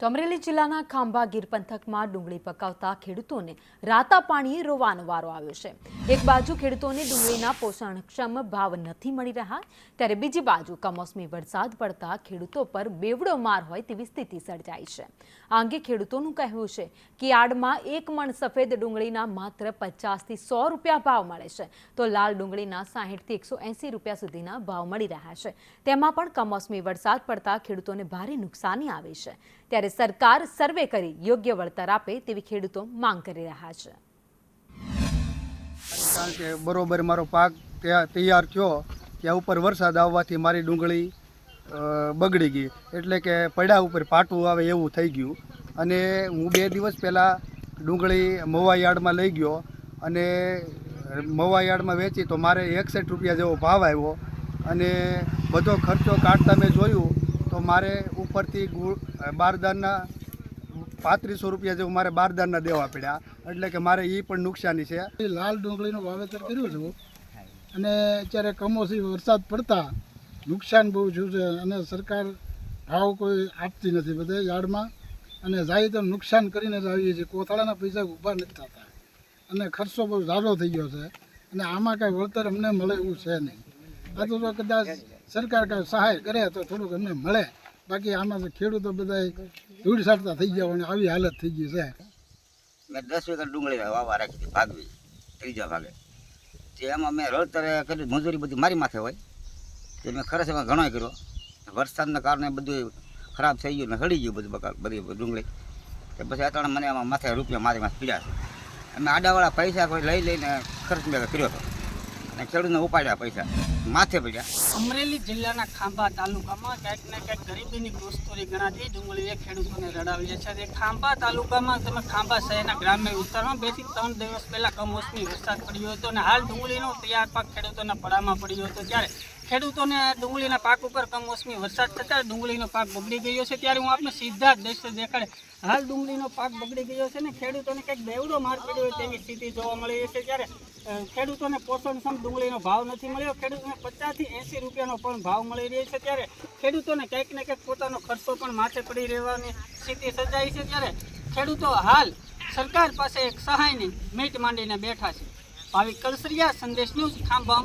તો અમરેલી જિલ્લાના ખાંભા ગીર પંથકમાં ડુંગળી પકાવતા ખેડૂતોને રાતા પાણીએ રોવાનો વારો આવ્યો છે। એક બાજુ ખેડૂતોને ડુંગળીના પોષણક્ષમ ભાવ નથી મળી રહ્યા, ત્યારે બીજી બાજુ કમોસમી વરસાદ પડતા ખેડૂતો પર બેવડો માર હોય તેવી સ્થિતિ સર્જાઈ છે। આ અંગે ખેડૂતોનું કહેવું છે કે યાર્ડમાં 1 મણ સફેદ ડુંગળીના માત્ર 50 થી 100 રૂપિયા ભાવ મળે છે, તો લાલ ડુંગળીના 60 થી 180 રૂપિયા સુધીના ભાવ મળી રહ્યા છે। તેમાં પણ કમોસમી વરસાદ પડતા ખેડૂતોને ભારે નુકસાની આવી છે, ત્યારે સરકાર સર્વે કરી યોગ્ય વળતર આપે તેવી ખેડૂતો માંગ કરી રહ્યા છે। કારણ કે બરોબર મારો પાક તૈયાર થયો ત્યાં ઉપર વરસાદ આવવાથી મારી ડુંગળી બગડી ગઈ, એટલે કે પડ્યા ઉપર પાટું આવે એવું થઈ ગયું। અને હું 2 દિવસ પહેલાં ડુંગળી મવા યાર્ડમાં લઈ ગયો અને મવા યાર્ડમાં વેચી તો મારે 61 રૂપિયા જેવો ભાવ આવ્યો અને બધો ખર્ચો કાઢતા મેં જોયું તો મારે ઉપરથી બારદાનના 3500 રૂપિયા જેવું મારે બારદાનના દેવા પડ્યા, એટલે કે મારે એ પણ નુકસાની છે। લાલ ડુંગળીનું વાવેતર કર્યું છે અને અત્યારે કમોસમી વરસાદ પડતા નુકસાન બહુ થયું છે અને સરકાર ભાવ કોઈ આપતી નથી બધે યાર્ડમાં, અને જાય તો નુકસાન કરીને જ આવીએ છીએ। કોથળાના પૈસા ઊભા નથી થતા અને ખર્ચો બહુ ઝાઝો થઈ ગયો છે અને આમાં કાંઈ વળતર અમને મળે એવું છે નહીં। આ તો કદાચ સરકાર કાંઈ સહાય કરે તો થોડુંક અમને મળે, બાકી આમાં તો ખેડૂતો બધા ધૂળ સાટતા થઈ ગયા અને આવી હાલત થઈ ગઈ છે। મેં 10 વીઘા ડુંગળી વાવવા રાખી હતી, ભાગવી ત્રીજા ભાગે તે એમાં મેં રળતરે કરી, મજૂરી બધી મારી માથે હોય તે મેં ખર્ચ એમાં ઘણો કર્યો। વરસાદના કારણે બધું ખરાબ થઈ ગયું ને હળી ગયું બધી ડુંગળી, તે પછી અચાનક મને એમાં માથે રૂપિયા મારી માથે પીડ્યા છે। અમે આડાવાળા પૈસા કોઈ લઈ લઈને ખર્ચ મેં કર્યો હતો અને ખેડૂતને ઉપાડ્યા પૈસા માથે પડ્યા। અમરેલી જિલ્લાના ખાંભા તાલુકામાં ક્યાંક ને ક્યાંક ગરીબીની ઘૂસખોરી ગણાતી ડુંગળીએ ખેડૂતોને રડાવી છે। ખાંભા તાલુકામાં તમે ખાંભા શહેરના ગ્રામ્ય વિસ્તારમાં 2 થી 3 દિવસ પહેલાં કમોસમી વરસાદ પડ્યો હતો અને હાલ ડુંગળીનો તૈયાર પાક ખેડૂતોના પડામાં પડ્યો હતો, ત્યારે ખેડૂતોને ડુંગળીના પાક ઉપર કમોસમી વરસાદ થતાં ડુંગળીનો પાક બગડી ગયો છે। ત્યારે હું આપને સીધા જ દ્રશ્ય દેખાડે, હાલ ડુંગળીનો પાક બગડી ગયો છે ને ખેડૂતોને કંઈક બેવડો માર પડ્યો હોય તેવી સ્થિતિ જોવા મળી છે। ત્યારે ખેડૂતોને પોષણક્ષમ ડુંગળીનો ભાવ નથી મળ્યો, ખેડૂતોને 50 થી 80 રૂપિયાનો પણ ભાવ મળી રહ્યો છે। ત્યારે ખેડૂતોને કંઈક ને કંઈક પોતાનો ખર્ચો પણ માથે પડી રહેવાની સ્થિતિ સર્જાઈ છે। ત્યારે ખેડૂતો હાલ સરકાર પાસે એક સહાયની મીટ માંડીને બેઠા છે। ભાવિક કલસરિયા, સંદેશ ન્યૂઝ, ખાંભા।